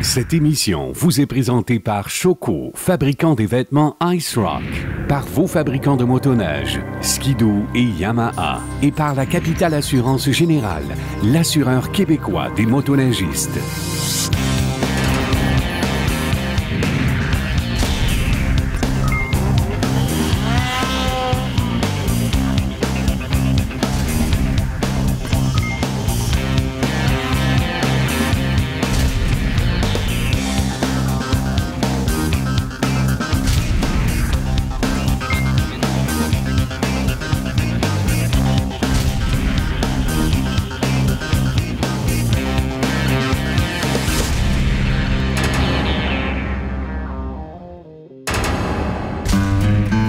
Cette émission vous est présentée par Choco, fabricant des vêtements Ice Rock, par vos fabricants de motoneige, Skidoo et Yamaha, et par la Capitale Assurance Générale, l'assureur québécois des motoneigistes.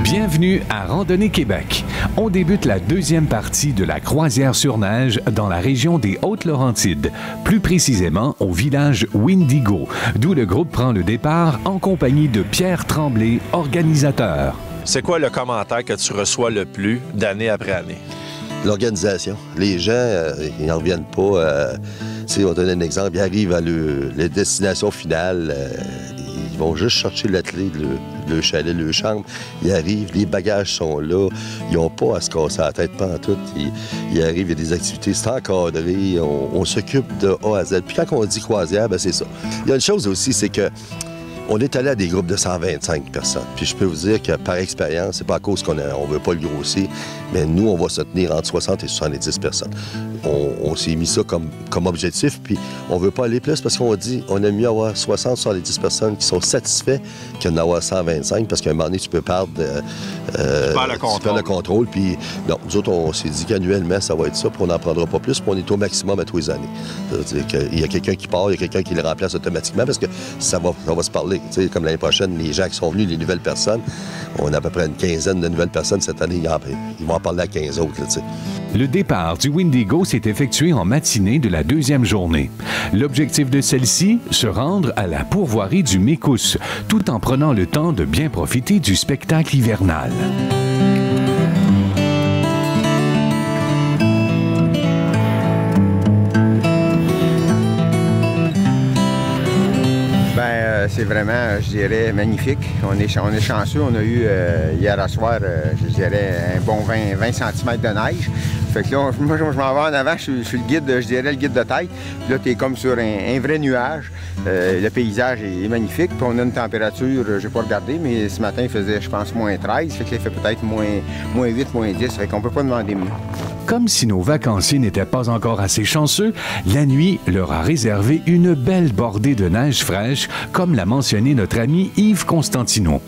Bienvenue à Randonnée Québec. On débute la deuxième partie de la croisière sur neige dans la région des Hautes-Laurentides, plus précisément au village Windigo, d'où le groupe prend le départ en compagnie de Pierre Tremblay, organisateur. C'est quoi le commentaire que tu reçois le plus d'année après année? L'organisation. Les gens, ils n'en reviennent pas. On va donner un exemple. Ils arrivent à la destination finale. Ils vont juste chercher la clé de le chalet, le chambre. Ils arrivent, les bagages sont là. Ils n'ont pas à se casser la tête, pas en tout. Ils arrivent, il y a des activités, c'est encadré. On s'occupe de A à Z. Puis quand on dit croisière, ben c'est ça. Il y a une chose aussi, c'est que on est allé à des groupes de 125 personnes. Puis je peux vous dire que par expérience, c'est pas à cause qu'on ne veut pas le grossir, mais nous, on va se tenir entre 60 et 70 personnes. On s'est mis ça comme objectif, puis on veut pas aller plus parce qu'on dit on aime mieux avoir 60, 70 personnes qui sont satisfaits que d'en avoir 125 parce qu'à un moment donné, tu peux perdre le contrôle. Puis non, nous autres, on s'est dit qu'annuellement, ça va être ça, puis on n'en prendra pas plus, puis on est au maximum à tous les années. C'est-à-dire qu'il y a quelqu'un qui part, il y a quelqu'un qui le remplace automatiquement parce que ça va se parler. T'sais, comme l'année prochaine, les gens qui sont venus, les nouvelles personnes, on a à peu près une quinzaine de nouvelles personnes cette année. Ils vont en parler à 15 autres. Là, le départ du Windigo s'est effectué en matinée de la deuxième journée. L'objectif de celle-ci, se rendre à la pourvoirie du Mécousse, tout en prenant le temps de bien profiter du spectacle hivernal. C'est vraiment, je dirais, magnifique. On est chanceux. On a eu hier à soir, je dirais, un bon 20 cm de neige. Fait que là, moi, je m'en vais en avant, je suis le guide, je dirais, le guide de tête. Puis là, tu es comme sur un vrai nuage. Le paysage est magnifique. Puis on a une température, je n'ai pas regardé, mais ce matin, il faisait, je pense, moins 13. Fait que là, il fait peut-être moins 8, moins 10. Fait qu'on peut pas demander mieux. Comme si nos vacanciers n'étaient pas encore assez chanceux, la nuit leur a réservé une belle bordée de neige fraîche, comme l'a mentionné notre ami Yves Constantino.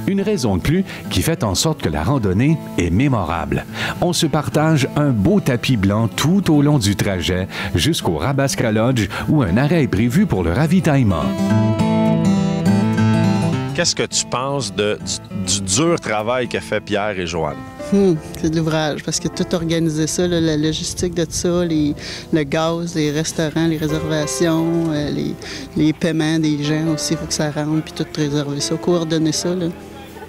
Une raison de plus qui fait en sorte que la randonnée est mémorable. On se partage un beau tapis blanc tout au long du trajet jusqu'au Rabasca Lodge où un arrêt est prévu pour le ravitaillement. Qu'est-ce que tu penses du dur travail qu'a fait Pierre et Joanne? C'est de l'ouvrage, parce que tout organiser ça, là, la logistique de ça, le gaz, les restaurants, les réservations, les paiements des gens aussi, il faut que ça rentre, puis tout réserver ça, coordonner ça, là.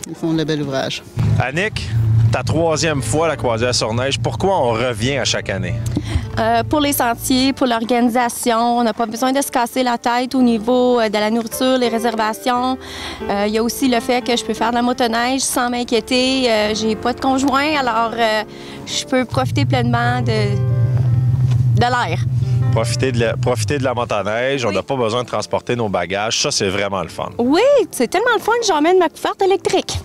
Ils font de bel ouvrage. Annick, ta troisième fois à la croisière sur neige, pourquoi on revient à chaque année? Pour les sentiers, pour l'organisation, on n'a pas besoin de se casser la tête au niveau de la nourriture, les réservations. Il y a aussi le fait que je peux faire de la motoneige sans m'inquiéter. J'ai pas de conjoint, alors je peux profiter pleinement de l'air. Profiter de la motoneige, oui. On n'a pas besoin de transporter nos bagages. Ça, c'est vraiment le fun. Oui, c'est tellement le fun que j'emmène ma couverte électrique.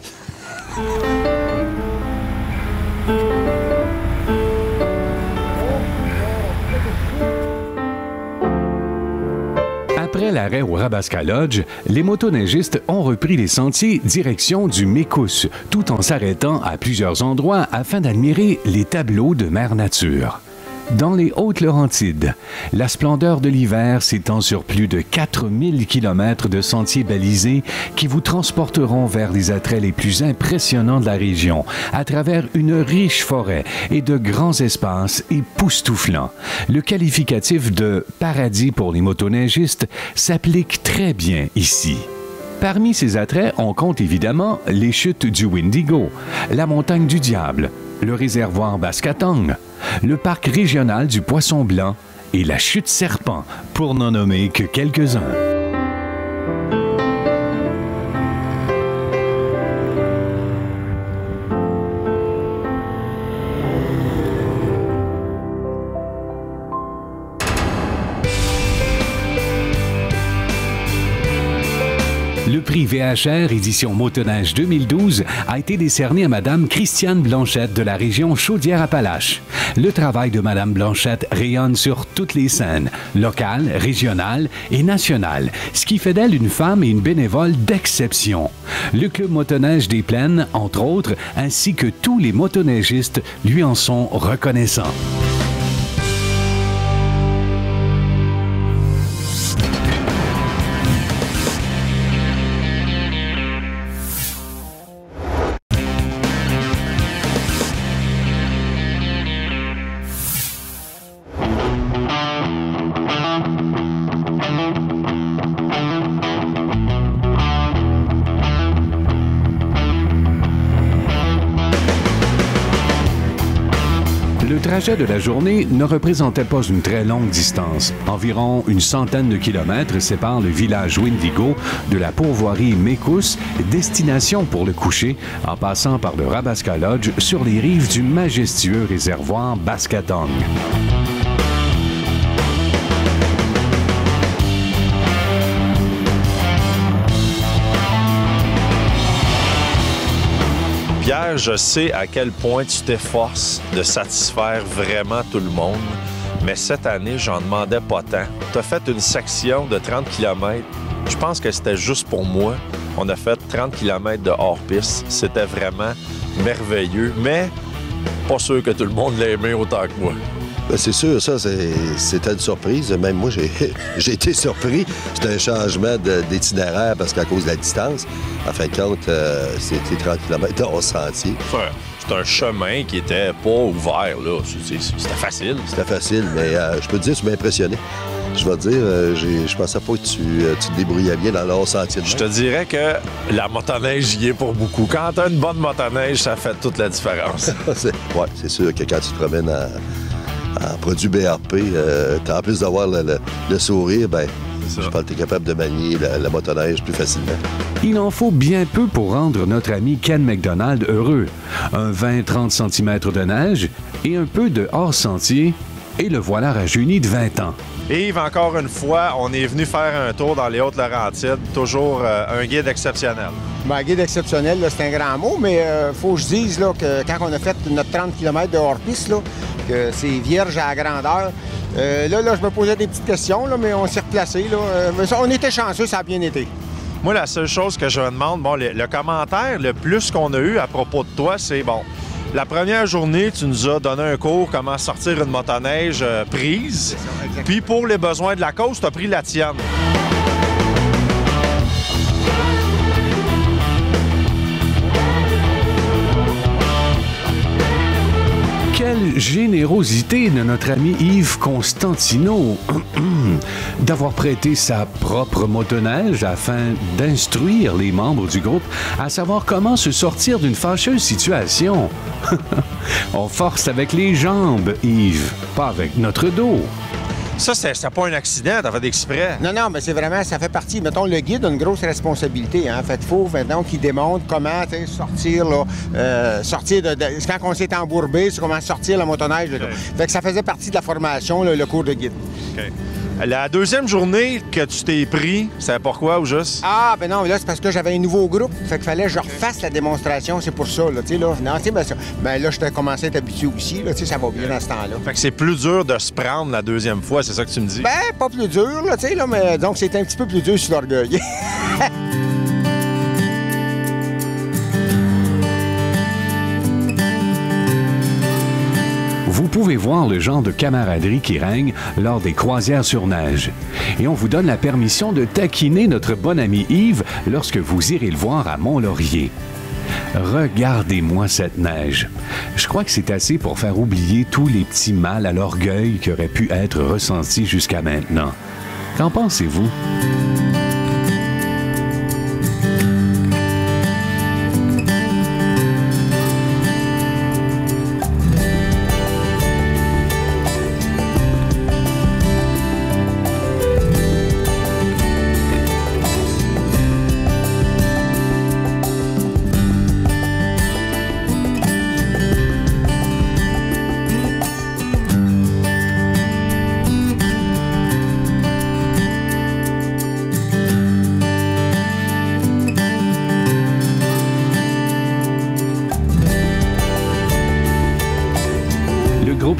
Après l'arrêt au Rabasca Lodge, les motoneigistes ont repris les sentiers direction du Mécousse, tout en s'arrêtant à plusieurs endroits afin d'admirer les tableaux de mère nature. Dans les Hautes-Laurentides, la splendeur de l'hiver s'étend sur plus de 4000 km de sentiers balisés qui vous transporteront vers les attraits les plus impressionnants de la région, à travers une riche forêt et de grands espaces époustouflants. Le qualificatif de « paradis » pour les motoneigistes s'applique très bien ici. Parmi ces attraits, on compte évidemment les chutes du Windigo, la montagne du Diable, le réservoir Baskatong, le parc régional du Poisson Blanc et la chute Serpent, pour n'en nommer que quelques-uns. Le prix VHR édition Motoneige 2012 a été décerné à Madame Christiane Blanchette de la région Chaudière-Appalaches. Le travail de Madame Blanchette rayonne sur toutes les scènes, locales, régionales et nationales, ce qui fait d'elle une femme et une bénévole d'exception. Le Club Motoneige des Plaines, entre autres, ainsi que tous les motoneigistes lui en sont reconnaissants. Le trajet de la journée ne représentait pas une très longue distance. Environ une centaine de kilomètres séparent le village Windigo de la pourvoirie Mécousse, destination pour le coucher, en passant par le Rabasca Lodge sur les rives du majestueux réservoir Baskatong. Pierre, je sais à quel point tu t'efforces de satisfaire vraiment tout le monde, mais cette année, j'en demandais pas tant. Tu as fait une section de 30 km. Je pense que c'était juste pour moi. On a fait 30 km de hors-piste. C'était vraiment merveilleux, mais pas sûr que tout le monde l'a aimé autant que moi. Ben, c'est sûr, ça, c'était une surprise. Même moi, j'ai été surpris. C'était un changement d'itinéraire parce qu'à cause de la distance, en fin de compte, c'était 30 km hors sentier. C'est un chemin qui était pas ouvert, là. C'était facile. C'était facile, mais je peux te dire, tu m'as impressionné. Je vais te dire, je pensais pas que tu te débrouillais bien dans l'hors sentier. Je te dirais que la motoneige y est pour beaucoup. Quand t'as une bonne motoneige, ça fait toute la différence. Oui, c'est sûr que quand tu te promènes en produit BRP, en plus d'avoir le sourire, ben, je pense que tu es capable de manier la motoneige plus facilement. Il en faut bien peu pour rendre notre ami Ken McDonald heureux. Un 20-30 cm de neige et un peu de hors-sentier, et le voilà rajeuni de 20 ans. Yves, encore une fois, on est venu faire un tour dans les Hautes-Laurentides. Toujours un guide exceptionnel. Ben, guide exceptionnel, c'est un grand mot, mais faut que je dise là, que quand on a fait notre 30 km de hors-piste, là, que c'est vierge à la grandeur. Là, je me posais des petites questions, là, mais on s'est replacé. On était chanceux, ça a bien été. Moi, la seule chose que je me demande, le commentaire le plus qu'on a eu à propos de toi, c'est la première journée, tu nous as donné un cours comment sortir une motoneige prise. Puis pour les besoins de la cause, tu as pris la tienne. Quelle générosité de notre ami Yves Constantino d'avoir prêté sa propre motoneige afin d'instruire les membres du groupe à savoir comment se sortir d'une fâcheuse situation. On force avec les jambes, Yves, pas avec notre dos. Ça, c'est pas un accident, t'as fait exprès. Non, mais c'est vraiment, ça fait partie. Mettons, le guide a une grosse responsabilité. Hein? Fait qu'il faut maintenant qu'il démontre comment sortir, là, quand on s'est embourbé, c'est comment sortir la motoneige. Okay. Fait que ça faisait partie de la formation, là, le cours de guide. Okay. La deuxième journée que tu t'es pris, c'est pourquoi ou juste? Ah, ben non, là, c'est parce que j'avais un nouveau groupe. Fait qu'il fallait que je refasse la démonstration, c'est pour ça, là, tu sais, là. Non, tu sais, ben là, je t'ai commencé à être habitué aussi, là, tu sais, ça va bien dans ce temps-là. Fait que c'est plus dur de se prendre la deuxième fois, c'est ça que tu me dis? Ben, pas plus dur, là, tu sais, là, mais donc c'est un petit peu plus dur sur l'orgueil. Vous pouvez voir le genre de camaraderie qui règne lors des croisières sur neige. Et on vous donne la permission de taquiner notre bon ami Yves lorsque vous irez le voir à Mont-Laurier. Regardez-moi cette neige. Je crois que c'est assez pour faire oublier tous les petits mal à l'orgueil qui auraient pu être ressentis jusqu'à maintenant. Qu'en pensez-vous?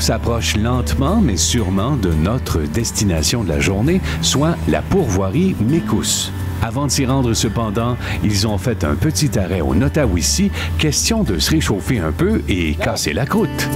groupe s'approche lentement mais sûrement de notre destination de la journée, soit la pourvoirie Mécousse. Avant de s'y rendre cependant, ils ont fait un petit arrêt au Nottawissi, question de se réchauffer un peu et casser la croûte.